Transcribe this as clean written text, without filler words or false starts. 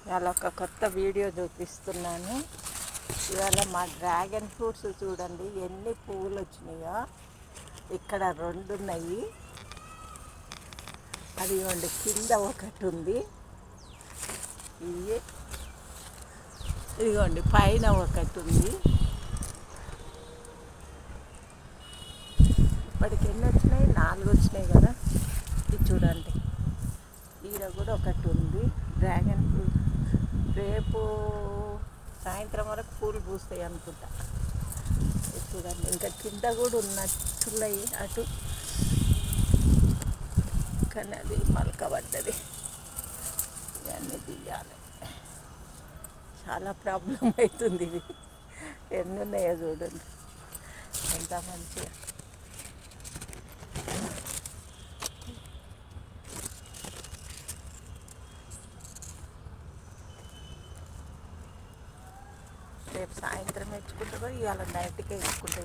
ఇవాళ ఒక కొత్త వీడియో చూపిస్తున్నాను. ఇవాళ మా డ్రాగన్ ఫ్రూట్స్ చూడండి ఎన్ని పువ్వులు వచ్చినాయో. ఇక్కడ 2 ఉన్నాయి. అది కింద ఒకటి ఉంది. ఇదిగోండి పైన ఒకటి ఉంది. ఇప్పటికి ఎన్ని వచ్చినాయి? 4 వచ్చినాయి కదా. ఇది చూడండి, ఈడ కూడా ఒకటి ఉంది డ్రాగన్ ఫ్రూట్. రేపు సాయంత్రం వరకు పూలు పూస్తాయి అనుకుంటా. చూడండి ఇంకా కింద కూడా ఉన్నట్టున్నాయి అటు, కానీ అది మలక పడ్డది. ఇవన్నీ తీయాలి, చాలా ప్రాబ్లం అవుతుంది. ఇది ఎన్ని ఉన్నాయో చూడండి ఎంత మంచిగా. రేపు సాయంత్రం వేసుకుంటారో ఇవాళ నైట్కే వేసుకుంటే